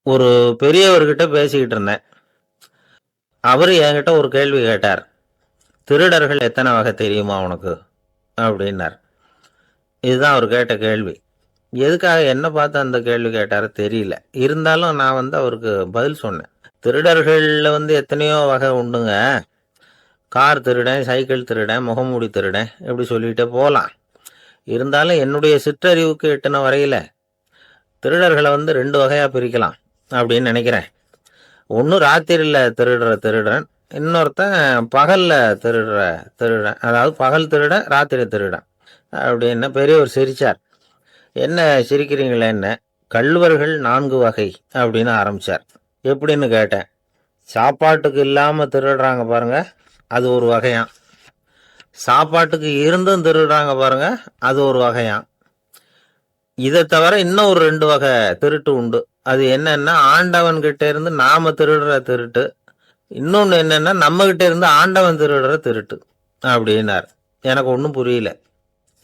ஒரு பெரியவர்கிட்ட பேசிக்கிட்டு இருந்தேன். அவரு என்கிட்ட ஒரு கேள்வி கேட்டார். திருடர்கள் எத்தனை வகை தெரியுமா உனக்கு அப்படின்னார். இதுதான் அவர் கேட்ட கேள்வி. எதுக்காக என்ன பார்த்து அந்த கேள்வி கேட்டாரு தெரியல. இருந்தாலும் நான் அவருக்கு பதில் சொன்னேன். திருடர்கள்ல எத்தனையோ வகை உண்டுங்க. கார் திருடன், சைக்கிள் திருடன், முகமூடி திருடன், எப்படி சொல்லிட்டே போகலாம். இருந்தாலும் என்னுடைய சிற்றறிவுக்கு எட்டின வரையில திருடர்களை 2 வகையா பிரிக்கலாம் அப்படின்னு நினைக்கிறேன். ஒன்று ராத்திரியில் திருடுற திருடன், இன்னொருத்தன் பகல்ல திருடுற திருடன். அதாவது பகல் திருடன், ராத்திரி திருடன் அப்படின்னு பெரியவர் சிரிச்சார். என்ன சிரிக்கிறீங்களே என்ன? கள்வர்கள் 4 வகை அப்படின்னு ஆரம்பிச்சார். எப்படின்னு கேட்டேன். சாப்பாட்டுக்கு இல்லாமல் திருடுறாங்க பாருங்க, அது ஒரு வகையாம். சாப்பாட்டுக்கு இருந்தும் திருடுறாங்க பாருங்க, அது ஒரு வகையாம். இதை தவிர இன்னும் ஒரு 2 வகை திருட்டு உண்டு. அது என்னன்னா, ஆண்டவன் கிட்ட இருந்து நாம திருடுற திருட்டு, இன்னொன்னு என்னன்னா நம்ம கிட்ட இருந்து ஆண்டவன் திருடுற திருட்டு அப்படின்னார். எனக்கு ஒன்றும் புரியல.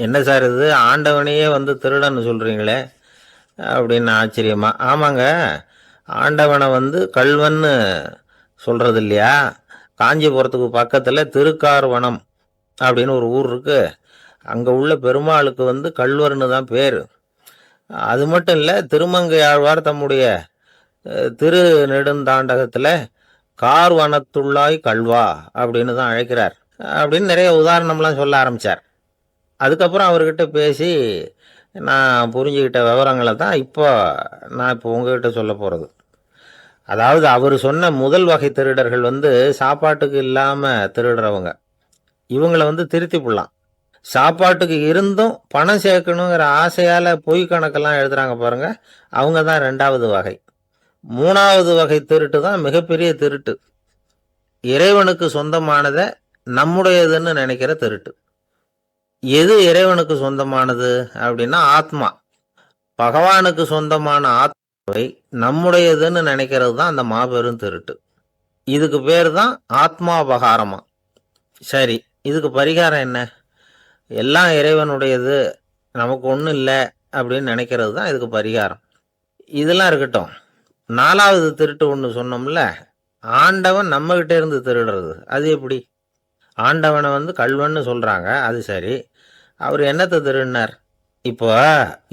என்ன சார் இது, ஆண்டவனையே திருடன்னு சொல்றீங்களே அப்படின்னு ஆச்சரியமா. ஆமாங்க, ஆண்டவனை கல்வன்னு சொல்றது இல்லையா? காஞ்சிபுரத்துக்கு பக்கத்துல திருக்கார்வனம் அப்படின்னு ஒரு ஊர் இருக்கு. அங்க உள்ள பெருமாளுக்கு கல்வர்னு தான் பேரு. அது மட்டும் இல்லை, திருமங்கை ஆழ்வார் தம்முடைய திரு நெடுந்தாண்டகத்தில் கார்வனத்துள்ளாய் கல்வா அப்படின்னு தான் அழைக்கிறார் அப்படின்னு நிறைய உதாரணம்லாம் சொல்ல ஆரம்பித்தார். அதுக்கப்புறம் அவர்கிட்ட பேசி நான் புரிஞ்சுக்கிட்ட விவரங்களை தான் நான் இப்போ உங்ககிட்ட சொல்ல போகிறது. அதாவது அவர் சொன்ன முதல் வகை திருடர்கள் சாப்பாட்டுக்கு இல்லாமல் திருடுறவங்க. இவங்களை திருத்தி போடலாம். சாப்பாட்டுக்கு இருந்தும் பணம் சேர்க்கணுங்கிற ஆசையால் பொய் கணக்கெல்லாம் எழுதுறாங்க பாருங்க, அவங்க தான் 2வது வகை. 3வது வகை திருட்டு தான் மிகப்பெரிய திருட்டு. இறைவனுக்கு சொந்தமானதை நம்முடையதுன்னு நினைக்கிற திருட்டு. எது இறைவனுக்கு சொந்தமானது அப்படின்னா ஆத்மா. பகவானுக்கு சொந்தமான ஆத்மாவை நம்முடையதுன்னு நினைக்கிறது தான் அந்த மாபெரும் திருட்டு. இதுக்கு பேர் தான் ஆத்மாபகாரமா. சரி, இதுக்கு பரிகாரம் என்ன? எல்லாம் இறைவனுடையது, நமக்கு ஒன்றும் இல்லை அப்படின்னு நினைக்கிறது தான் இதுக்கு பரிகாரம். இதெல்லாம் இருக்கட்டும். 4வது திருட்டு ஒன்று சொன்னோம்ல, ஆண்டவன் நம்மகிட்ட இருந்து திருடுறது. அது எப்படி? ஆண்டவனை கல்வன்னு சொல்றாங்க, அது சரி. அவர் என்னத்தை திருடினார்? இப்போ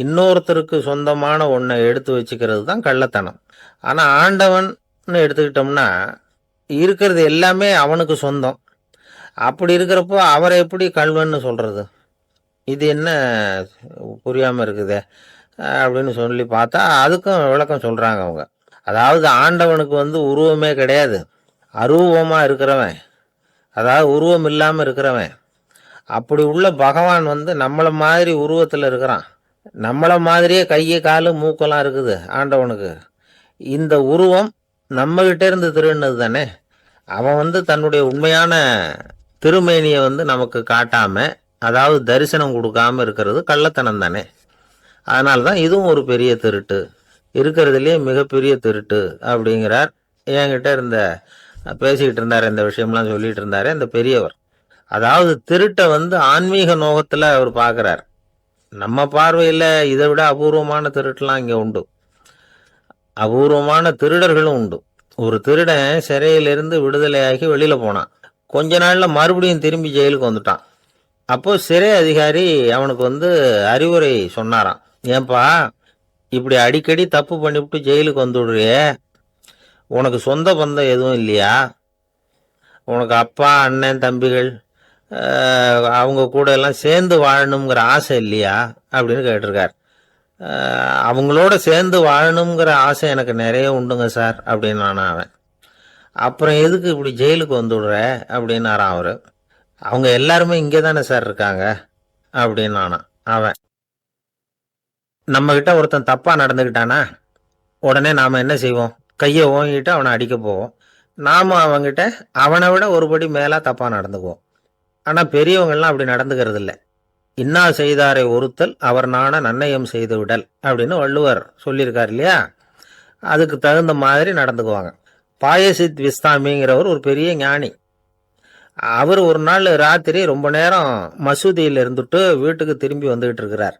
இன்னொருத்தருக்கு சொந்தமான ஒன்றை எடுத்து வச்சுக்கிறது தான் கள்ளத்தனம். ஆனால் ஆண்டவன் எடுத்துக்கிட்டோம்னா இருக்கிறது எல்லாமே அவனுக்கு சொந்தம். அப்படி இருக்கிறப்போ அவரை எப்படி கல்வன்னு சொல்றது? இது என்ன புரியாமல் இருக்குதே அப்படின்னு சொல்லி பார்த்தா அதுக்கும் விளக்கம் சொல்கிறாங்க அவங்க. அதாவது ஆண்டவனுக்கு உருவமே கிடையாது, அரூபமாக இருக்கிறவன், அதாவது உருவம் இல்லாமல் இருக்கிறவன். அப்படி உள்ள பகவான் நம்மளை மாதிரி உருவத்தில் இருக்கிறான். நம்மளை மாதிரியே கையை காலு மூக்கெல்லாம் இருக்குது ஆண்டவனுக்கு. இந்த உருவம் நம்மகிட்ட இருந்து திருடினது தானே. அவன் தன்னுடைய உண்மையான திருமேனியை நமக்கு காட்டாம, அதாவது தரிசனம் கொடுக்காம இருக்கிறது கள்ளத்தனம் தானே. அதனால தான் இதுவும் ஒரு பெரிய திருட்டு, இருக்கிறதுலேயே மிகப்பெரிய திருட்டு அப்படிங்கிறார். என்கிட்ட பேசிக்கிட்டு இருந்தார், இந்த விஷயம்லாம் சொல்லிட்டு இருந்தாரு இந்த பெரியவர். அதாவது திருட்டை ஆன்மீக நோகத்தில் அவர் பார்க்குறார். நம்ம பார்வையில் இதை விட அபூர்வமான திருட்டுலாம் இங்கே உண்டு. அபூர்வமான திருடர்களும் உண்டு. ஒரு திருடன் சிறையிலிருந்து விடுதலையாகி வெளியில் போனான். கொஞ்ச நாளில் மறுபடியும் திரும்பி ஜெயிலுக்கு வந்துட்டான். அப்போ சிறை அதிகாரி அவனுக்கு அறிவுரை சொன்னாராம். ஏன்பா இப்படி அடிக்கடி தப்பு பண்ணிவிட்டு ஜெயிலுக்கு வந்துடுறியே, உனக்கு சொந்த பந்தம் எதுவும் இல்லையா? உனக்கு அப்பா, அண்ணன், தம்பிகள் அவங்க கூட எல்லாம் சேர்ந்து வாழணுங்கிற ஆசை இல்லையா அப்படின்னு கேட்டிருக்கார். அவங்களோட சேர்ந்து வாழணுங்கிற ஆசை எனக்கு நிறைய உண்டுங்க சார் அப்படின்னு அவன். அப்புறம் எதுக்கு இப்படி ஜெயிலுக்கு வந்துடுற அப்படின்னாரான் அவர். அவங்க எல்லாருமே இங்கே தானே சார் இருக்காங்க அப்படின்னு அவன். நம்மக்கிட்ட ஒருத்தன் தப்பாக நடந்துக்கிட்டானா உடனே நாம் என்ன செய்வோம்? கையை ஓங்கிட்டு அவனை அடிக்க போவோம். நாம் அவங்ககிட்ட அவனை விட ஒருபடி மேலே தப்பாக நடந்துக்குவோம். ஆனால் பெரியவங்கள்லாம் அப்படி நடந்துக்கிறது இல்லை. இன்னா செய்தாரை ஒருத்தல் அவர் நாண நன்னயம் செய்து விடல் அப்படின்னு வள்ளுவர் சொல்லியிருக்கார் இல்லையா? அதுக்கு தகுந்த மாதிரி நடந்துக்குவாங்க. பாயசித் விஸ்தாமிங்கிறவர் ஒரு பெரிய ஞானி. அவர் ஒரு நாள் ராத்திரி ரொம்ப நேரம் மசூதியில் இருந்துட்டு வீட்டுக்கு திரும்பி வந்துகிட்டு இருக்கிறார்.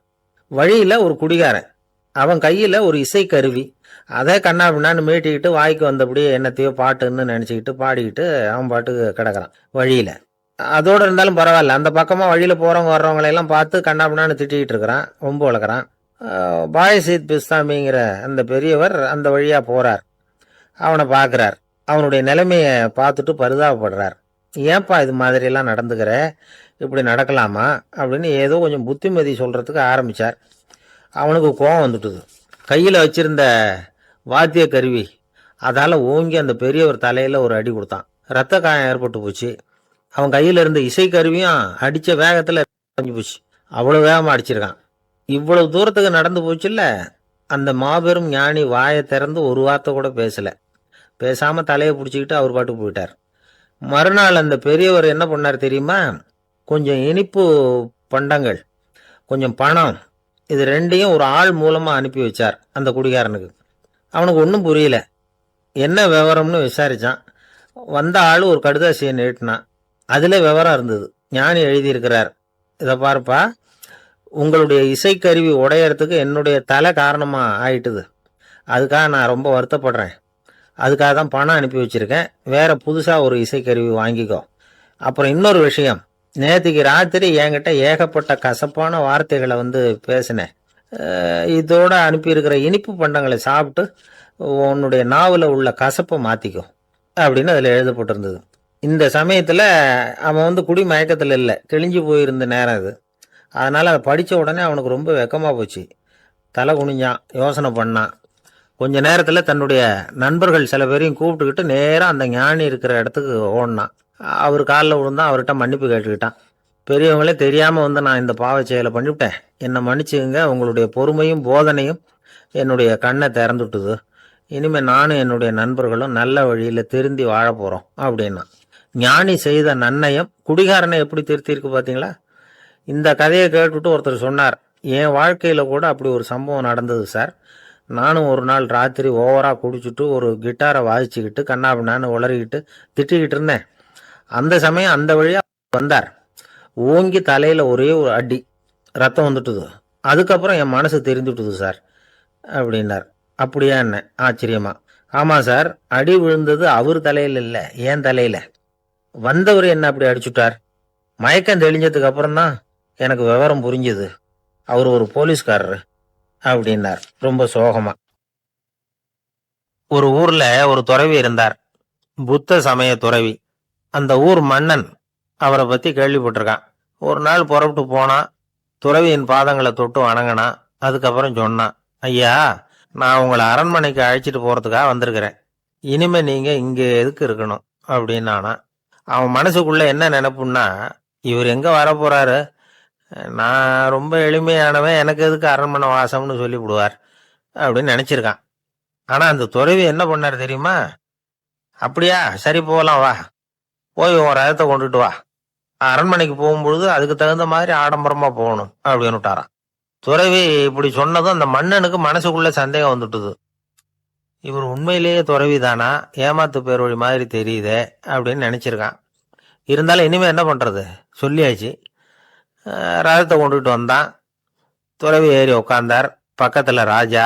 வழியில் ஒரு குடிகாரன், அவன் கையில் ஒரு இசைக்கருவி, அதே கண்ணா பின்னான்னு மீட்டிக்கிட்டு வாய்க்கு வந்தபடி என்னத்தையோ பாட்டுன்னு நினச்சிக்கிட்டு பாடிக்கிட்டு அவன் பாட்டுக்கு கிடக்குறான் வழியில். அதோடு இருந்தாலும் பரவாயில்ல, அந்த பக்கமாக வழியில் போகிறவங்க வர்றவங்களையெல்லாம் பார்த்து கண்ணா பின்னான்னு திட்டிக்கிட்டு இருக்கிறான், ரொம்ப வளர்க்குறான். பாயசீத் பிஸ்தாமிங்கிற அந்த பெரியவர் அந்த வழியாக போகிறார். அவனை பார்க்குறார். அவனுடைய நிலைமையை பார்த்துட்டு பரிதாபப்படுறார். ஏன்பா இது மாதிரியெல்லாம் நடந்துக்கிற, இப்படி நடக்கலாமா அப்படின்னு ஏதோ கொஞ்சம் புத்திமதி சொல்கிறதுக்கு ஆரம்பித்தார். அவனுக்கு கோபம் வந்துட்டுது. கையில் வச்சிருந்த வாத்திய கருவி அதால் ஓங்கி அந்த பெரியவர் தலையில் ஒரு அடி கொடுத்தான். ரத்த காயம் ஏற்பட்டு போச்சு. அவன் கையில் இருந்த இசைக்கருவியும் அடித்த வேகத்தில் அடைஞ்சு போச்சு. அவ்வளோ வேகமாக அடிச்சிருக்கான். இவ்வளவு தூரத்துக்கு நடந்து போச்சுல்ல. அந்த மாபெரும் ஞானி வாயை திறந்து ஒரு வார்த்தை கூட பேசலை. பேசாமல் தலையை பிடிச்சிக்கிட்டு அவர் பாட்டுக்கு போயிட்டார். மறுநாள் அந்த பெரியவர் என்ன பண்ணார் தெரியுமா? கொஞ்சம் இனிப்பு பண்டங்கள், கொஞ்சம் பணம், இது ரெண்டையும் ஒரு ஆள் மூலமாக அனுப்பி வச்சார் அந்த குடிகாரனுக்கு. அவனுக்கு ஒன்றும் புரியல. என்ன விவரம்னு விசாரித்தான். வந்த ஆள் ஒரு கடுதாசியை நீட்டினான். அதில் விவரம் இருந்தது. ஞானி எழுதியிருக்கிறார், இதை பாருப்பா, உங்களுடைய இசைக்கருவி உடையறதுக்கு என்னுடைய தலை காரணமாக ஆயிட்டுது. அதுக்காக நான் ரொம்ப வருத்தப்படுறேன். அதுக்காக தான் பணம் அனுப்பி வச்சுருக்கேன். வேறு புதுசாக ஒரு இசைக்கருவி வாங்கிக்கோ. அப்புறம் இன்னொரு விஷயம், நேற்றுக்கு ராத்திரி என்கிட்ட ஏகப்பட்ட கசப்பான வார்த்தைகளை பேசினேன். இதோடு அனுப்பியிருக்கிற இனிப்பு பண்டங்களை சாப்பிட்டு உன்னுடைய நாவில் உள்ள கசப்பை மாற்றிக்கோ அப்படின்னு அதில் எழுதப்பட்டிருந்தது. இந்த சமயத்தில் அவன் குடி மயக்கத்தில் இல்லை, தெளிஞ்சு போயிருந்த நேரம் அது. அதனால் அதை படித்த உடனே அவனுக்கு ரொம்ப வெக்கமாக போச்சு. தலை குனிஞ்சான், யோசனை பண்ணான். கொஞ்ச நேரத்தில் தன்னுடைய நண்பர்கள் சில பேரையும் கூப்பிட்டுக்கிட்டு நேராக அந்த ஞானி இருக்கிற இடத்துக்கு ஓடினான். அவர் காலில் விழுந்தான். அவர்கிட்ட மன்னிப்பு கேட்டுக்கிட்டான். பெரியவங்களே தெரியாமல் நான் இந்த பாவ செயலை பண்ணிவிட்டேன், என்னை மன்னிச்சுங்க. உங்களுடைய பொறுமையும் போதனையும் என்னுடைய கண்ணை திறந்துட்டுது. இனிமேல் நானும் என்னுடைய நண்பர்களும் நல்ல வழியில் திருந்தி வாழ போகிறோம் அப்படின்னா. ஞானி செய்த நன்னயம் குடிகாரனை எப்படி திருத்திருக்கு பார்த்தீங்களா? இந்த கதையை கேட்டுவிட்டு ஒருத்தர் சொன்னார், என் வாழ்க்கையில் கூட அப்படி ஒரு சம்பவம் நடந்தது சார். நானும் ஒரு நாள் ராத்திரி ஓவராக குடிச்சிட்டு ஒரு கிட்டாரை வாசிச்சுக்கிட்டு கண்ணாபின்னான்னு உளறிக்கிட்டு திட்டிக்கிட்டு இருந்தேன். அந்த சமயம் அந்த வழியாக வந்தார். ஓங்கி தலையில் ஒரே ஒரு அடி, ரத்தம் வந்துட்டுது. அதுக்கப்புறம் என் மனசு தெரிந்துட்டுது சார் அப்படின்னார். அப்படியா என்ன ஆச்சரியமா? ஆமாம் சார், அடி விழுந்தது அவர் தலையில் இல்லை, என் தலையில். வந்தவர் என்ன அப்படி அடிச்சுட்டார். மயக்கம் தெளிஞ்சதுக்கு அப்புறம் தான் எனக்கு விவரம் புரிஞ்சுது. அவர் ஒரு போலீஸ்காரரு அப்படின்னார் ரொம்ப சோகமா. ஒரு ஊர்ல ஒரு துறவி இருந்தார், புத்த சமய துறவி. அந்த ஊர் மன்னன் அவரை பத்தி கேள்விப்பட்டிருக்கான். ஒரு நாள் புறப்பட்டு போனான். துறவியின் பாதங்களை தொட்டு வணங்கினான். அதுக்கப்புறம் சொன்னான், ஐயா, நான் உங்களை அரண்மனைக்கு அழைச்சிட்டு போறதுக்காக வந்திருக்கிறேன். இனிமே நீங்க இங்க எதுக்கு இருக்கணும் அப்படின்னானா. அவன் மனசுக்குள்ள என்ன நினைப்புன்னா, இவர் எங்க வர போறாரு, நான் ரொம்ப எளிமையானவன், எனக்கு எதுக்கு அரண்மனை வாசம்னு சொல்லிவிடுவார் அப்படின்னு நினைச்சிருக்கான். ஆனா அந்த துறவி என்ன பண்ணார் தெரியுமா? அப்படியா, சரி போகலாம், வா, போய் உன் ரதத்தை கொண்டுட்டு வா. அரண்மனைக்கு போகும்பொழுது அதுக்கு தகுந்த மாதிரி ஆடம்பரமா போகணும் அப்படின்னு விட்டாரான். துறவி இப்படி சொன்னதும் அந்த மன்னனுக்கு மனசுக்குள்ள சந்தேகம் வந்துட்டுது. இவர் உண்மையிலேயே துறவி தானா, ஏமாத்து பேர் வழி மாதிரி தெரியுதே அப்படின்னு நினைச்சிருக்கான். இருந்தாலும் இனிமே என்ன பண்றது, சொல்லியாச்சு. ரதத்தை கொண்டுட்டு வந்தான். துறவி ஏறி உட்காந்தார். பக்கத்துல ராஜா.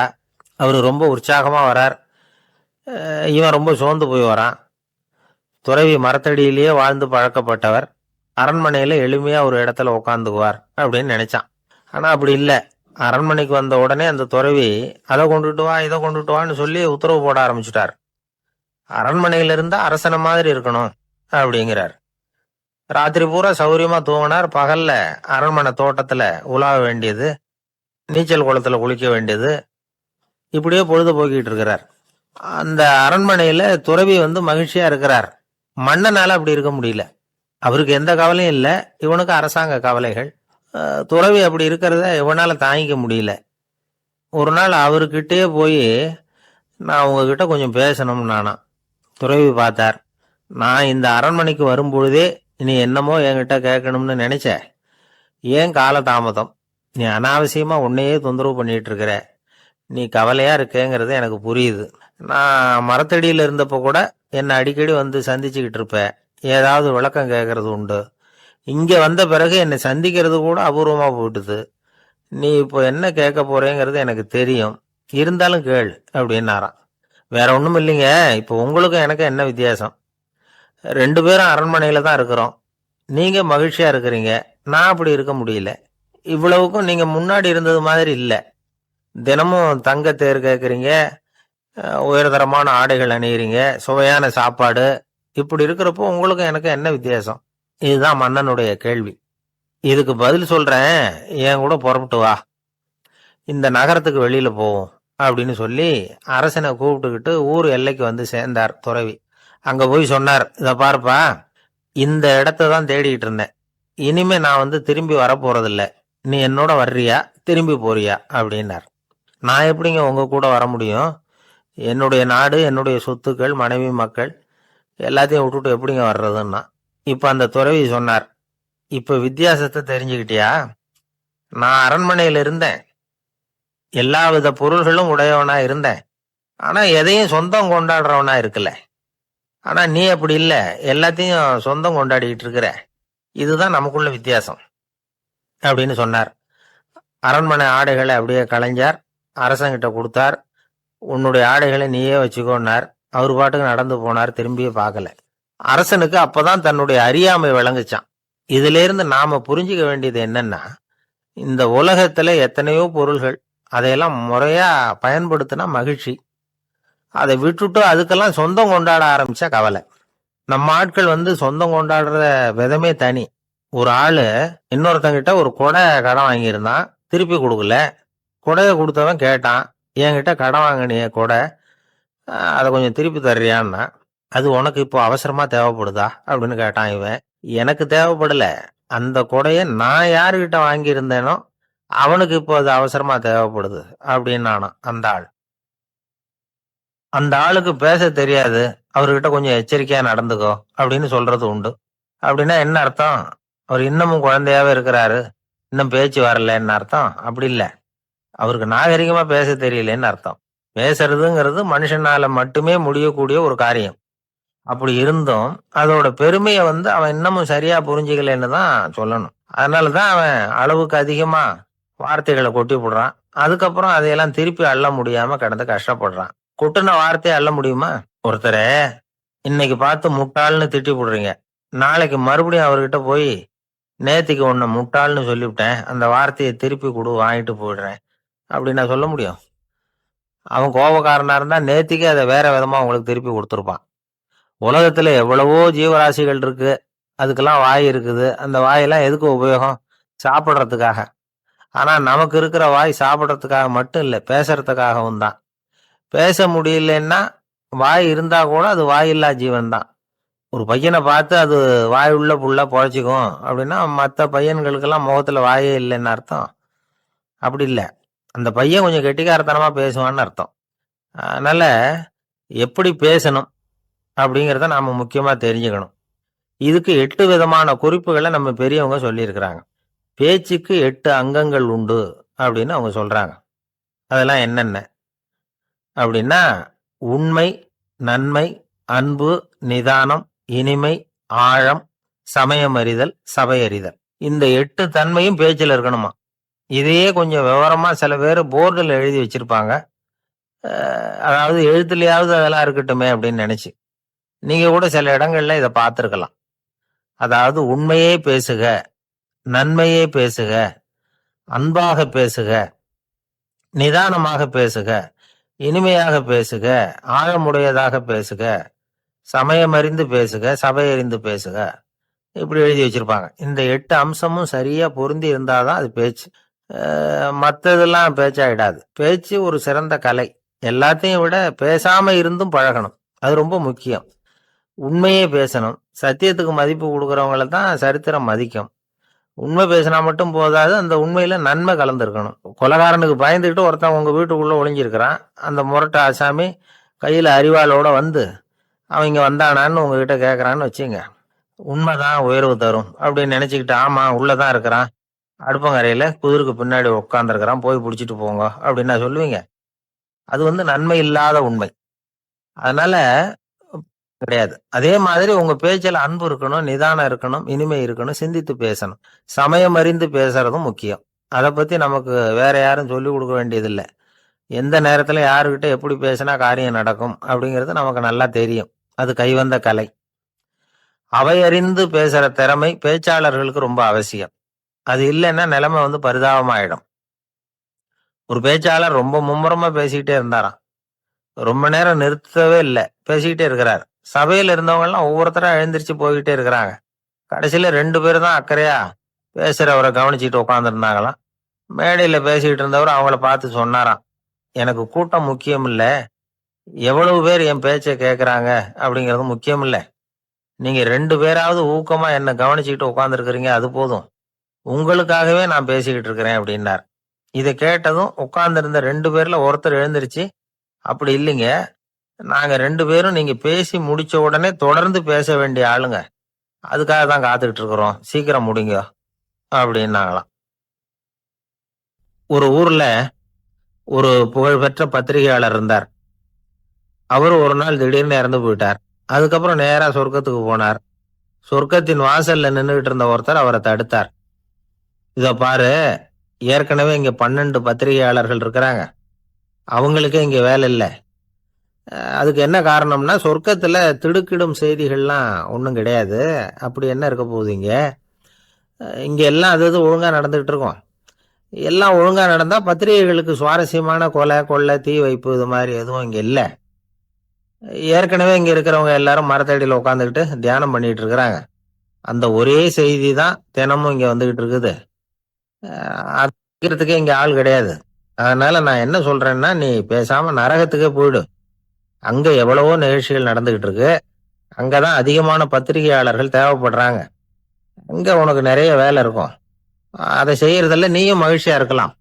அவரு ரொம்ப உற்சாகமா வரார். இவன் ரொம்ப சோர்ந்து போய் வரான். துறவி மரத்தடியிலேயே வாழ்ந்து பழக்கப்பட்டவர், அரண்மனையில எளிமையா ஒரு இடத்துல உட்காந்துக்குவார் அப்படின்னு நினைச்சான். ஆனா அப்படி இல்லை. அரண்மனைக்கு வந்த உடனே அந்த துறவி அதை கொண்டுட்டு வா, இதை கொண்டுட்டு வான்னு சொல்லி உத்தரவு போட ஆரம்பிச்சுட்டார். அரண்மனையில இருந்தா அரசனை மாதிரி இருக்கணும் அப்படிங்கிறார். ராத்திரி பூரா சௌரியமா தூங்கினார். பகல்ல அரண்மனை தோட்டத்துல உலாவ வேண்டியது, நீச்சல் குளத்துல குளிக்க வேண்டியது, இப்படியே பொழுது போக்கிட்டு இருக்கிறார். அந்த அரண்மனையில துறவி மகிழ்ச்சியா இருக்கிறார். மன்னனால அப்படி இருக்க முடியல. அவருக்கு எந்த கவலையும் இல்லை, இவனுக்கு அரசாங்க கவலைகள். துறவி அப்படி இருக்கிறத இவனால தாங்கிக்க முடியல. ஒரு நாள் அவர்கிட்டே போய், நான் உங்ககிட்ட கொஞ்சம் பேசணும் நானா. துறவி பார்த்தார். நான் இந்த அரண்மனைக்கு வரும்பொழுதே நீ என்னமோ என்கிட்ட கேட்கணும்னு நினைச்ச. ஏன் காலதாமதம்? நீ அனாவசியமா உன்னையே தொந்தரவு பண்ணிட்டு இருக்கிற. நீ கவலையா இருக்கேங்கிறது எனக்கு புரியுது. நான் மரத்தடியில் இருந்தப்போ கூட என்னை அடிக்கடி சந்திச்சுக்கிட்டு இருப்ப, ஏதாவது விளக்கம் கேட்கறது உண்டு. இங்க வந்த பிறகு என்னை சந்திக்கிறது கூட அபூர்வமா போயிட்டுது. நீ இப்போ என்ன கேட்க போறேங்கிறது எனக்கு தெரியும், இருந்தாலும் கேள் அப்படின்னாராம். வேற ஒண்ணும் இல்லைங்க. இப்போ உங்களுக்கும் எனக்கு என்ன வித்தியாசம்? 2 பேரும் அரண்மனையில தான் இருக்கிறோம். நீங்க மகிழ்ச்சியா இருக்கிறீங்க. நான் அப்படி இருக்க முடியல. இவ்வளவுக்கும் நீங்க முன்னாடி இருந்தது மாதிரி இல்ல. தினமும் தங்க தேர் கேட்கறீங்க, உயர்தரமான ஆடைகள் அணியிறீங்க, சுவையான சாப்பாடு. இப்படி இருக்கிறப்போ உங்களுக்கும் எனக்கு என்ன வித்தியாசம்? இதுதான் மன்னனுடைய கேள்வி. இதுக்கு பதில் சொல்றேன், என் கூட புறப்பட்டு வா, இந்த நகரத்துக்கு வெளியில போவோம் அப்படின்னு சொல்லி அரசனை கூப்பிட்டுக்கிட்டு ஊர் எல்லைக்கு வந்து சேர்ந்தார் துறவி. அங்க போய் சொன்னார், இத பாருப்பா, இந்த இடத்த தான் தேடிட்டு இருந்தேன். இனிமே நான் வந்து திரும்பி வரப்போறதில்ல. நீ என்னோட வர்றியா, திரும்பி போறியா அப்படின்னார். நான் எப்படிங்க உங்க கூட வர முடியும்? என்னுடைய நாடு, என்னுடைய சொத்துக்கள், மனைவி, மக்கள் எல்லாத்தையும் விட்டுட்டு எப்படிங்க வர்றதுன்னா. இப்ப அந்த துறவி சொன்னார், இப்ப வித்தியாசத்தை தெரிஞ்சுக்கிட்டியா? நான் அரண்மனையில இருந்தேன், எல்லா வித பொருள்களும் உடையவனா இருந்தேன். ஆனா எதையும் சொந்தம் கொண்டாடுறவனா இருக்கல. ஆனா நீ அப்படி இல்ல, எல்லாத்தையும் சொந்தம் கொண்டாடிட்டு இருக்கிற. இதுதான் நமக்குள்ள வித்தியாசம் அப்படின்னு சொன்னார். அரண்மனை ஆடைகளை அப்படியே கலைஞர் அரசங்கிட்ட கொடுத்தார். உன்னுடைய ஆடைகளை நீயே வச்சுக்கோன்னார். அவர் பாட்டுக்கு நடந்து போனார், திரும்பியே பார்க்கல. அரசனுக்கு அப்பதான் தன்னுடைய அறியாமை விளங்குச்சான். இதுல இருந்து நாம புரிஞ்சுக்க வேண்டியது என்னன்னா, இந்த உலகத்துல எத்தனையோ பொருள்கள், அதையெல்லாம் முறையா பயன்படுத்தினா மகிழ்ச்சி. அதை விட்டுட்டு அதுக்கெல்லாம் சொந்தம் கொண்டாட ஆரம்பிச்சா கவலை. நம்ம ஆட்கள் வந்து சொந்தம் கொண்டாடுற விதமே தனி. ஒரு ஆளு இன்னொருத்தங்கிட்ட ஒரு கொடை கடன் வாங்கியிருந்தான், திருப்பி கொடுக்கல. கொடையை கொடுத்தவன் கேட்டான், என்கிட்ட கடன் வாங்கினிய கொடை, அதை கொஞ்சம் திருப்பி தர்றியான்னா. அது உனக்கு இப்போ அவசரமா தேவைப்படுதா அப்படின்னு கேட்டான் இவன். எனக்கு தேவைப்படல, அந்த கொடையை நான் யாருகிட்ட வாங்கியிருந்தேனோ அவனுக்கு இப்போ அது அவசரமா தேவைப்படுது அப்படின்னு அந்த ஆள். அந்த ஆளுக்கு பேச தெரியாது, அவர்கிட்ட கொஞ்சம் எச்சரிக்கையா நடந்துக்கோ அப்படின்னு சொல்றது உண்டு. அப்படின்னா என்ன அர்த்தம்? அவர் இன்னமும் குழந்தையாவே இருக்கிறாரு, இன்னும் பேச்சு வரலன்னு அர்த்தம்? அப்படி இல்லை, அவருக்கு நாகரிகமா பேச தெரியலன்னு அர்த்தம். பேசுறதுங்கிறது மனுஷனால மட்டுமே முடியக்கூடிய ஒரு காரியம். அப்படி இருந்தும் அதோட பெருமையை வந்து அவன் இன்னமும் சரியா புரிஞ்சுக்கலன்னு தான் சொல்லணும். அதனாலதான் அவன் அளவுக்கு அதிகமா வார்த்தைகளை கொட்டி போடுறான். அதுக்கப்புறம் அதையெல்லாம் திருப்பி அள்ள முடியாம கிடந்து கஷ்டப்படுறான். கொட்டுன வார்த்தையை அள்ள முடியுமா? ஒருத்தரை இன்னைக்கு பார்த்து முட்டாள்னு திட்டி போடுறீங்க, நாளைக்கு மறுபடியும் அவர்கிட்ட போய் நேத்திக்கு உன்னை முட்டாள்னு சொல்லிவிட்டேன், அந்த வார்த்தையை திருப்பி கொடு, வாங்கிட்டு போயிடுறேன் அப்படின்னு நான் சொல்ல முடியும்? அவன் கோபக்காரனா இருந்தா நேத்திக்கு அதை வேற விதமா உங்களுக்கு திருப்பி கொடுத்துருப்பான். உலகத்துல எவ்வளவோ ஜீவராசிகள் இருக்கு, அதுக்கெல்லாம் வாய் இருக்குது. அந்த வாயெல்லாம் எதுக்கு உபயோகம்? சாப்பிட்றதுக்காக. ஆனா நமக்கு இருக்கிற வாய் சாப்பிட்றதுக்காக மட்டும் இல்லை, பேசுறதுக்காகவும் தான். பேச முடியலன்னா வாய் இருந்தா கூட அது வாயில்லா ஜீவன் தான். ஒரு பையனை பார்த்து அது வாய் உள்ள புள்ள பொழைச்சிக்கும் அப்படின்னா மற்ற பையன்களுக்கெல்லாம் முகத்துல வாயே இல்லைன்னு அர்த்தம்? அப்படி இல்லை, அந்த பையன் கொஞ்சம் கெட்டிக்காரத்தனமா பேசுவான்னு அர்த்தம். அதனால எப்படி பேசணும் அப்படிங்கிறத நாம முக்கியமா தெரிஞ்சுக்கணும். இதுக்கு 8 விதமான குறிப்புகளை நம்ம பெரியவங்க சொல்லியிருக்கிறாங்க. பேச்சுக்கு 8 அங்கங்கள் உண்டு அப்படின்னு அவங்க சொல்றாங்க. அதெல்லாம் என்னென்ன அப்படின்னா, உண்மை, நன்மை, அன்பு, நிதானம், இனிமை, ஆழம், சமயமறிதல், சபையறிதல். இந்த 8 தன்மையும் பேச்சில் இருக்கணுமா. இதையே கொஞ்சம் விவரமா சில பேர் போர்டில் எழுதி வச்சிருப்பாங்க. அதாவது எழுத்துலயாவது அதெல்லாம் இருக்கட்டுமே அப்படின்னு நினைச்சு நீங்க கூட சில இடங்கள்ல இதை பார்த்துருக்கலாம். அதாவது உண்மையே பேசுக, நன்மையே பேசுக, அன்பாக பேசுக, நிதானமாக பேசுக, இனிமையாக பேசுக, ஆழமுடையதாக பேசுக, சமயமறிந்து பேசுக, சபையறிந்து பேசுக, இப்படி எழுதி வச்சிருப்பாங்க. இந்த 8 அம்சமும் சரியா பொருந்தி இருந்தாதான் அது பேச்சு. மற்றதெல்லாம் பேச்சாயிடாது. பேச்சு ஒரு சிறந்த கலை. எல்லாத்தையும் விட பேசாம இருந்தும் பழகணும், அது ரொம்ப முக்கியம். உண்மையே பேசணும். சத்தியத்துக்கு மதிப்பு கொடுக்கறவங்கள தான் சரித்திரம் மதிக்கும். உண்மை பேசினா மட்டும் போதாது, அந்த உண்மையில நன்மை கலந்துருக்கணும். கொலைகாரனுக்கு பயந்துக்கிட்டு ஒருத்தன் உங்க வீட்டுக்குள்ள ஒளிஞ்சிருக்கிறான். அந்த முரட்டு ஆசாமி கையில அரிவாளோட வந்து அவன் இங்க வந்தானான்னு உங்ககிட்ட கேட்கறான்னு வச்சுங்க. உண்மைதான் உயர்வு தரும் அப்படின்னு நினைச்சுக்கிட்டு, ஆமா உள்ளதான் இருக்கிறான், அடுப்பங்கரையில குதிருக்கு பின்னாடி உட்காந்துருக்கிறான், போய் பிடிச்சிட்டு போங்க அப்படின்னு சொல்லுவீங்க? அது வந்து நன்மை இல்லாத உண்மை. அதனால கிடையாது. அதே மாதிரி உங்க பேச்சில் அன்பு இருக்கணும், நிதானம் இருக்கணும், இனிமை இருக்கணும், சிந்தித்து பேசணும், சமயம் அறிந்து பேசுறதும் முக்கியம். அதை பத்தி நமக்கு வேற யாரும் சொல்லிக் கொடுக்க வேண்டியதில்லை. எந்த நேரத்தில் யாருக்கிட்ட எப்படி பேசினா காரியம் நடக்கும் அப்படிங்கிறது நமக்கு நல்லா தெரியும். அது கைவந்த கலை. அவையறிந்து பேசுகிற திறமை பேச்சாளர்களுக்கு ரொம்ப அவசியம். அது இல்லைன்னா நிலைமை பரிதாபமாயிடும். ஒரு பேச்சாளர் ரொம்ப மும்முரமா பேசிக்கிட்டே இருந்தாராம். ரொம்ப நேரம் நிறுத்தவே இல்லை, பேசிக்கிட்டே இருக்கிறார். சபையில் இருந்தவங்க எல்லாம் ஒவ்வொருத்தரா எழுந்திரிச்சு போய்கிட்டே இருக்கிறாங்க. கடைசியில 2 பேர் தான் அக்கறையா பேசுறவரை கவனிச்சுட்டு உட்காந்துருந்தாங்களாம். மேடையில பேசிக்கிட்டு இருந்தவர் அவங்கள பார்த்து சொன்னாராம், எனக்கு கூட்டம் முக்கியம் இல்லை, எவ்வளவு பேர் என் பேச்சை கேட்கறாங்க அப்படிங்கிறது முக்கியம் இல்லை. நீங்க 2 பேராவது ஊக்கமா என்னை கவனிச்சுக்கிட்டு உட்காந்துருக்கிறீங்க, அது போதும். உங்களுக்காகவே நான் பேசிக்கிட்டு இருக்கிறேன் அப்படின்னார். இதை கேட்டதும் உட்கார்ந்திருந்த 2 பேர்ல ஒருத்தர் எழுந்திருச்சு, அப்படி இல்லைங்க, நாங்க 2 பேரும் நீங்க பேசி முடிச்ச உடனே தொடர்ந்து பேச வேண்டிய ஆளுங்க, அதுக்காக தான் காத்துக்கிட்டு இருக்கிறோம், சீக்கிரம் முடிங்க அப்படின்னாங்களாம். ஒரு ஊர்ல ஒரு புகழ்பெற்ற பத்திரிகையாளர் இருந்தார். அவரு ஒரு நாள் திடீர்னு இறந்து போயிட்டார். அதுக்கப்புறம் நேரா சொர்க்கத்துக்கு போனார். சொர்க்கத்தின் வாசல்ல நின்றுகிட்டு இருந்த ஒருத்தர் அவரை தடுத்தார். இத பாரு, ஏற்கனவே இங்க 12 பத்திரிகையாளர்கள் இருக்கிறாங்க, அவங்களுக்கே இங்க வேலை இல்லை. அதுக்கு என்ன காரணம்னா, சொர்க்கத்துல திடுக்கிடும் செய்திகள்லாம் ஒன்றும் கிடையாது, அப்படி என்ன இருக்க போகுது இங்க. இங்க எல்லாம் அது ஒழுங்கா நடந்துகிட்டு இருக்கும். எல்லாம் ஒழுங்கா நடந்தா பத்திரிகைகளுக்கு சுவாரஸ்யமான கொலை கொள்ளை தீ வைப்பு இது மாதிரி எதுவும் இங்க இல்லை. ஏற்கனவே இங்க இருக்கிறவங்க எல்லாரும் மரத்தடியில் உட்காந்துக்கிட்டு தியானம் பண்ணிட்டு இருக்கிறாங்க. அந்த ஒரே செய்தி தான் தினமும் இங்க வந்துகிட்டு இருக்குது. அதுக்கிறதுக்கே இங்க ஆள் கிடையாது. அதனால நான் என்ன சொல்றேன்னா, நீ பேசாம நரகத்துக்கே போயிடு. அங்க எவ்வளவோ நிகழ்ச்சிகள் நடந்துகிட்டு இருக்கு, அங்கதான் அதிகமான பத்திரிகையாளர்கள் தேவைப்படுறாங்க. அங்க உனக்கு நிறைய வேலை இருக்கும், அதை செய்யறதில்ல, நீயும் மகிழ்ச்சியா இருக்கலாம்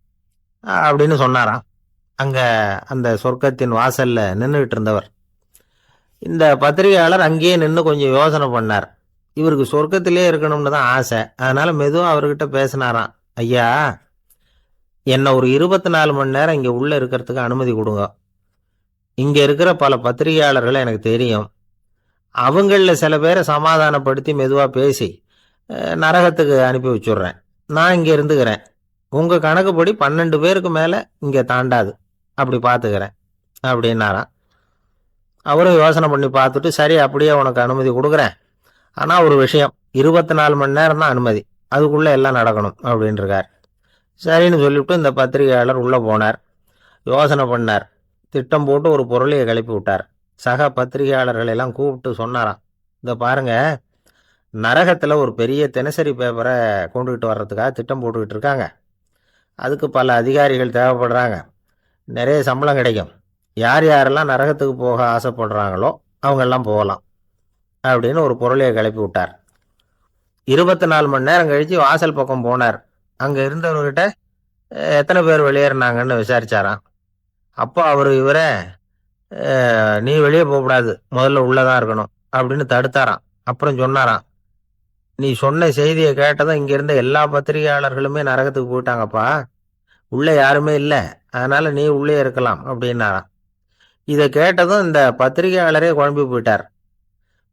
அப்படின்னு சொன்னாராம். அங்க அந்த சொர்க்கத்தின் வாசல்ல நின்றுகிட்டு இருந்தவர். இந்த பத்திரிகையாளர் அங்கேயே நின்று கொஞ்சம் யோசனை பண்ணார். இவருக்கு சொர்க்கத்திலே இருக்கணும்னு தான் ஆசை. அதனால மெதுவா அவர்கிட்ட பேசினாராம், ஐயா, என்ன ஒரு 24 மணி நேரம் இங்க உள்ள இருக்கிறதுக்கு அனுமதி கொடுங்க. இங்க இருக்கிற பல பத்திரிகையாளர்களை எனக்கு தெரியும். அவங்கள சில பேரை சமாதானப்படுத்தி மெதுவா பேசி நரகத்துக்கு அனுப்பி வச்சுடுறேன். நான் இங்க இருந்துக்கிறேன். உங்க கணக்குப்படி 12 பேருக்கு மேல இங்க தாண்டாது, அப்படி பாத்துக்கிறேன் அப்படின்னாராம். அவரும் யோசனை பண்ணி பார்த்துட்டு, சரி, அப்படியே உனக்கு அனுமதி கொடுக்குறேன், ஆனா ஒரு விஷயம், 24 மணி நேரம் தான் அனுமதி, அதுக்குள்ள எல்லாம் நடக்கணும் அப்படின்னு இருக்கார். சரின்னு சொல்லிவிட்டு இந்த பத்திரிகையாளர் உள்ள போனார். யோசனை பண்ணார். திட்டம் போட்டு ஒரு பொருளையை கிளப்பி விட்டார். சக பத்திரிகையாளர்களை எல்லாம் கூப்பிட்டு சொன்னாராம், இந்த பாருங்க, நரகத்துல ஒரு பெரிய தினசரி பேப்பரை கொண்டுகிட்டு வர்றதுக்காக திட்டம் போட்டுக்கிட்டு இருக்காங்க. அதுக்கு பல அதிகாரிகள் தேவைப்படுறாங்க, நிறைய சம்பளம் கிடைக்கும். யார் யாரெல்லாம் நரகத்துக்கு போக ஆசைப்படுறாங்களோ அவங்கெல்லாம் போகலாம் அப்படின்னு ஒரு பொருளையை கிளப்பி விட்டார். 24 மணி நேரம் கழிச்சு வாசல் பக்கம் போனார். அங்க இருந்தவர்கிட்ட எத்தனை பேர் வெளியேறினாங்கன்னு விசாரிச்சாராம். அப்போ அவர் இவரை, நீ வெளியே போகக்கூடாது, முதல்ல உள்ளதான் இருக்கணும் அப்படின்னு தடுத்தாராம். அப்புறம் சொன்னாராம், நீ சொன்ன செய்தியை கேட்டதும் இங்க இருந்த எல்லா பத்திரிகையாளர்களுமே நரகத்துக்கு போயிட்டாங்கப்பா, உள்ள யாருமே இல்லை, அதனால நீ உள்ளே இருக்கலாம் அப்படின்னாராம். இதை கேட்டதும் இந்த பத்திரிகையாளரே குழம்பி போயிட்டார்.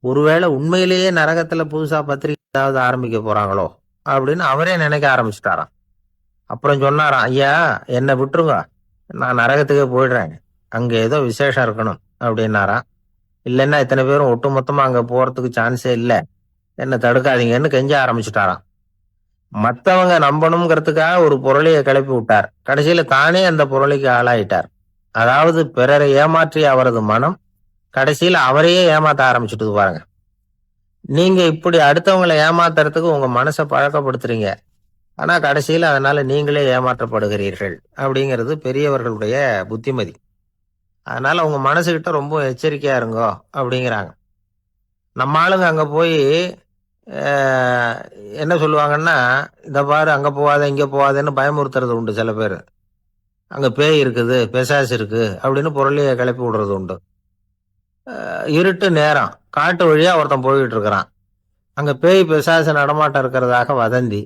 ஒருவேளை உண்மையிலேயே நரகத்துல புதுசா பத்திரிகை ஏதாவது ஆரம்பிக்க போறாங்களோ அப்படின்னு அவரே நினைக்க ஆரம்பிச்சுட்டாராம். அப்புறம் சொன்னாராம், ஐயா, என்னை விட்டுருங்க, நான் நரகத்துக்கே போயிடுறேன், அங்க ஏதோ விசேஷம் இருக்கணும் அப்படின்னாராம். இல்லைன்னா இத்தனை பேரும் ஒட்டுமொத்தமா அங்க போறதுக்கு சான்ஸே இல்லை, என்ன தடுக்காதீங்கன்னு கெஞ்ச ஆரம்பிச்சுட்டாராம். மற்றவங்க நம்பணுங்கிறதுக்காக ஒரு பொருளையை கிளப்பி விட்டார். கடைசியில தானே அந்த பொருளைக்கு ஆளாயிட்டார். அதாவது பிறரை ஏமாற்றிய அவரது மனம் கடைசியில அவரையே ஏமாத்த ஆரம்பிச்சுட்டு பாருங்க. நீங்க இப்படி அடுத்தவங்களை ஏமாத்துறதுக்கு உங்க மனசை பழக்கப்படுத்துறீங்க, ஆனா கடைசியில அதனால நீங்களே ஏமாற்றப்படுகிறீர்கள் அப்படிங்கிறது பெரியவர்களுடைய புத்திமதி. அதனால உங்க மனசுகிட்ட ரொம்ப எச்சரிக்கையா இருங்கோ அப்படிங்கிறாங்க. நம்ம ஆளுங்க அங்க போய் என்ன சொல்லுவாங்கன்னா, இந்த பாரு, அங்க போவாத இங்க போவாதன்னு பயமுறுத்துறது உண்டு. சில பேர் அங்க பேய் இருக்குது, பிசாசு இருக்கு அப்படின்னு பொருளையை கிளப்பி விடுறது உண்டு. இருட்டு நேரம், காட்டு வழியா ஒருத்தன் போய்கிட்டு இருக்கிறான். அங்க பேய் பிசாசு நடமாட்டம் இருக்கிறதாக வதந்தி.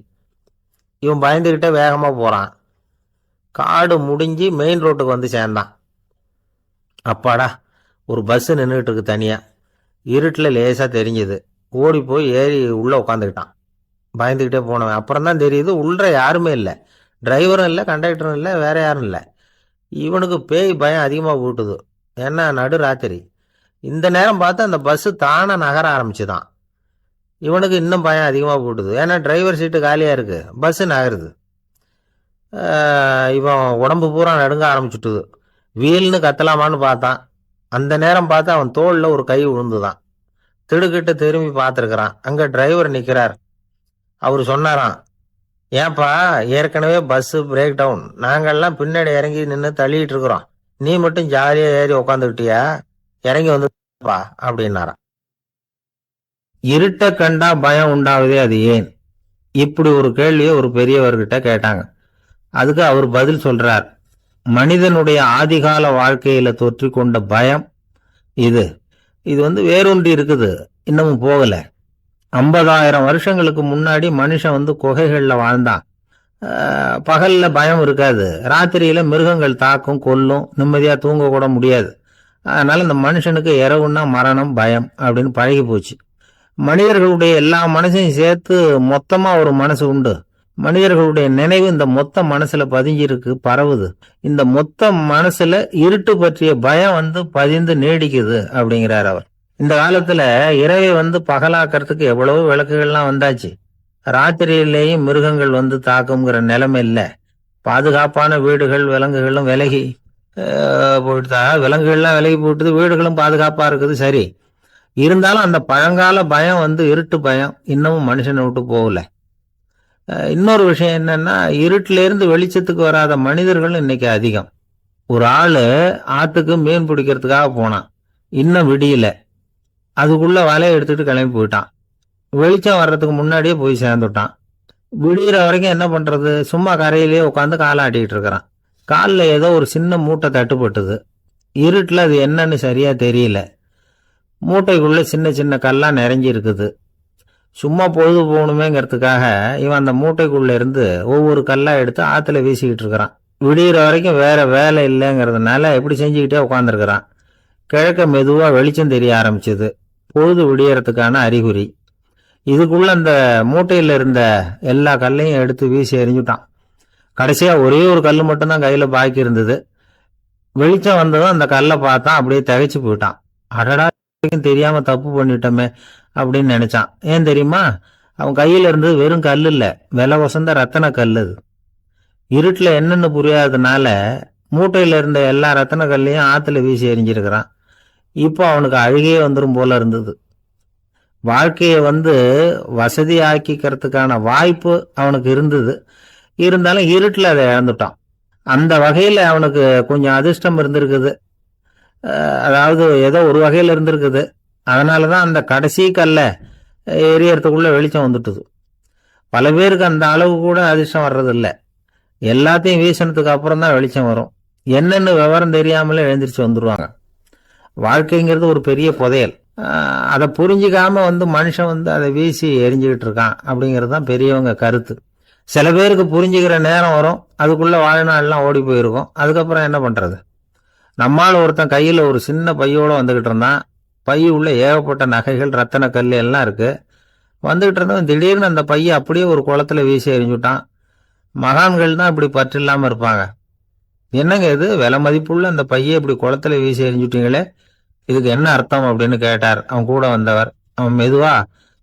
இவன் பயந்துகிட்டே வேகமா போறான். காடு முடிஞ்சு மெயின் ரோட்டுக்கு வந்து சேர்ந்தான். அப்பாடா, ஒரு பஸ் நின்றுட்டு இருக்கு தனியா, இருட்டுல லேசா தெரிஞ்சுது. ஓடி போய் ஏறி உள்ள உட்காந்துக்கிட்டான். பயந்துகிட்டே போனவன் அப்புறம் தான் தெரியுது உள்ள யாருமே இல்லை, டிரைவரும் இல்லை, கண்டக்டரும் இல்லை, வேற யாரும் இல்லை. இவனுக்கு பேய் பயம் அதிகமாக போட்டுது. ஏன்னா நடு ராத்திரி. இந்த நேரம் பார்த்து அந்த பஸ்ஸு தானே நகர ஆரம்பிச்சுதான். இவனுக்கு இன்னும் பயம் அதிகமாக போட்டுது. ஏன்னா டிரைவர் சீட்டு காலியாக இருக்கு, பஸ்ஸு நகருது. இவன் உடம்பு பூரா நடுங்க ஆரம்பிச்சுட்டுது. வீல்னு கத்தலாமான்னு பார்த்தான். அந்த நேரம் பார்த்து அவன் தோளில் ஒரு கை விழுந்துதான். திடுக்கிட்டு திரும்பி பார்த்துருக்கிறான். அங்கே டிரைவர் நிற்கிறார். அவர் சொன்னாராம், ஏன்பா ஏற்கனவே பஸ்ஸு பிரேக் டவுன், நாங்கள்லாம் பின்னாடி இறங்கி நின்று தள்ளிட்டு இருக்கிறோம், நீ மட்டும் ஜாலியாக ஏறி உக்காந்துக்கிட்டியா, இறங்கி வந்துப்பா அப்படின்னாராம். இருட்ட கண்டா பயம் உண்டாவதே அது ஏன்? இப்படி ஒரு கேள்வியை ஒரு பெரியவர்கிட்ட கேட்டாங்க. அதுக்கு அவர் பதில் சொல்றார், மனிதனுடைய ஆதிகால வாழ்க்கையில தொற்றி கொண்ட பயம் இது இது வேரூன்றி இருக்குது, இன்னமும் போகல. 50,000 வருஷங்களுக்கு முன்னாடி மனுஷன் குகைகள்ல வாழ்ந்தான். பகல்ல பயம் இருக்காது, ராத்திரியில மிருகங்கள் தாக்கும் கொல்லும், நிம்மதியா தூங்க கூட முடியாது. அதனால இந்த மனுஷனுக்கு இரவுன்னா மரணம் பயம் அப்படின்னு பழகி போச்சு. மனிதர்களுடைய எல்லா மனசையும் சேர்த்து மொத்தமா ஒரு மனசு உண்டு. மனிதர்களுடைய நினைவு இந்த மொத்த மனசுல பதிஞ்சிருக்கு, பரவுது. இந்த மொத்த மனசுல இருட்டு பற்றிய பயம் பதிந்து நீடிக்குது அப்படிங்கிறார் அவர். இந்த காலத்துல இரவை பகலாக்கிறதுக்கு எவ்வளவோ விளக்குகள்லாம் வந்தாச்சு. ராத்திரியிலேயும் மிருகங்கள் தாக்குங்கிற நிலைமை இல்லை. பாதுகாப்பான வீடுகள் விலங்குகளும் விலகி போயிட்டா, விலங்குகள்லாம் விலகி போயிட்டுது, வீடுகளும் பாதுகாப்பா இருக்குது. சரி, இருந்தாலும் அந்த பழங்கால பயம் இருட்டு பயம் இன்னமும் மனுஷனை விட்டு போகல. இன்னொரு விஷயம் என்னன்னா, இருட்டுல இருந்து வெளிச்சத்துக்கு வராத மனிதர்கள் இன்னைக்கு அதிகம். ஒரு ஆளு ஆத்துக்கு மீன் பிடிக்கிறதுக்காக போனான், இன்னும் விடியல. அதுக்குள்ள வலையை எடுத்துட்டு கிளம்பி போயிட்டான். வெளிச்சம் வர்றதுக்கு முன்னாடியே போய் சேர்ந்துட்டான். விடிகிற வரைக்கும் என்ன பண்றது, சும்மா கரையிலேயே உட்காந்து காலை ஆட்டிக்கிட்டு இருக்கிறான். காலில் ஏதோ ஒரு சின்ன மூட்டை தட்டுப்பட்டுது. இருட்டில் அது என்னன்னு சரியா தெரியல. மூட்டைக்குள்ள சின்ன சின்ன கல்லா நிறைஞ்சி இருக்குது. சும்மா பொழுது போகணுமேங்கிறதுக்காக இவன் அந்த மூட்டைக்குள்ள இருந்து ஒவ்வொரு கல்லா எடுத்து ஆத்துல வீசிக்கிட்டு இருக்கிறான். விடிகிற வரைக்கும் வேற வேலை இல்லைங்கிறதுனால இப்படி செஞ்சுக்கிட்டே உட்காந்துருக்கிறான். கிழக்க மெதுவா வெளிச்சம் தெரிய ஆரம்பிச்சது, பொழுது விடியறதுக்கான அறிகுறி. இதுக்குள்ள அந்த மூட்டையில இருந்த எல்லா கல்லையும் எடுத்து வீசி எறிஞ்சுட்டான். கடைசியா ஒரே ஒரு கல் மட்டும்தான் கையில பாக்கி இருந்தது. வெளிச்சம் வந்ததும் அந்த கல்லை பார்த்தான், அப்படியே திகைச்சு போயிட்டான். அடடா, தெரியாம தப்பு பண்ணிட்டோமே அப்படின்னு நினைச்சான். ஏன் தெரியுமா, அவன் கையில இருந்தது வெறும் கல் இல்ல, விலை வசந்த ரத்தன கல். அது இருட்டுல என்னன்னு புரியாததுனால மூட்டையில இருந்த எல்லா ரத்தன கல்லையும் ஆத்துல வீசி எறிஞ்சிருக்கிறான். இப்போ அவனுக்கு அழுகையே வந்துடும் போல இருந்தது. வாழ்க்கையை வசதி ஆக்கிக்கிறதுக்கான வாய்ப்பு அவனுக்கு இருந்தது, இருந்தாலும் இருட்டுல அதை இழந்துட்டான். அந்த வகையில அவனுக்கு கொஞ்சம் அதிர்ஷ்டம் இருந்திருக்குது. அதாவது ஏதோ ஒரு வகையில இருந்திருக்குது. அதனாலதான் அந்த கடைசி கல்ல எரியறதுக்குள்ள வெளிச்சம் வந்துட்டுது. பல பேருக்கு அந்த அளவு கூட அதிர்ஷ்டம் வர்றதில்லை. எல்லாத்தையும் வீசினதுக்கு அப்புறம் தான் வெளிச்சம் வரும். என்னன்னு விவரம் தெரியாமலே எழுந்திரிச்சு வந்துருவாங்க. வாழ்க்கைங்கிறது ஒரு பெரிய புதையல். அதை புரிஞ்சிக்காம மனுஷன் அதை வீசி எரிஞ்சுக்கிட்டு இருக்கான் அப்படிங்கிறது தான் பெரியவங்க கருத்து. சில பேருக்கு புரிஞ்சுக்கிற நேரம் வரும், அதுக்குள்ள வாழ்நாள்லாம் ஓடி போயிருக்கும். அதுக்கப்புறம் என்ன பண்றது? நம்மால் ஒருத்தன் கையில ஒரு சின்ன பையோட வந்துகிட்டு இருந்தான். பைய உள்ள ஏகப்பட்ட நகைகள், ரத்தன கல் எல்லாம் இருக்கு. வந்துகிட்டு இருந்தவன் திடீர்னு அந்த பையை அப்படியே ஒரு குளத்துல வீசி எறிஞ்சுட்டான். மகான்கள் தான் இப்படி பற்று இல்லாம இருப்பாங்க. என்னங்க இது, விலை மதிப்புள்ள அந்த பையை இப்படி குளத்துல வீசி எறிஞ்சுட்டீங்களே, இதுக்கு என்ன அர்த்தம் அப்படின்னு கேட்டார் அவன் கூட வந்தவர். அவன் மெதுவா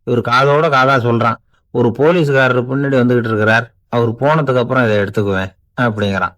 இவர் காதோட காதா சொல்றான், ஒரு போலீஸ்காரர் பின்னாடி வந்துகிட்டு இருக்கிறார், அவர் போனதுக்கு அப்புறம் இதை எடுத்துக்குவேன் அப்படிங்கிறான்.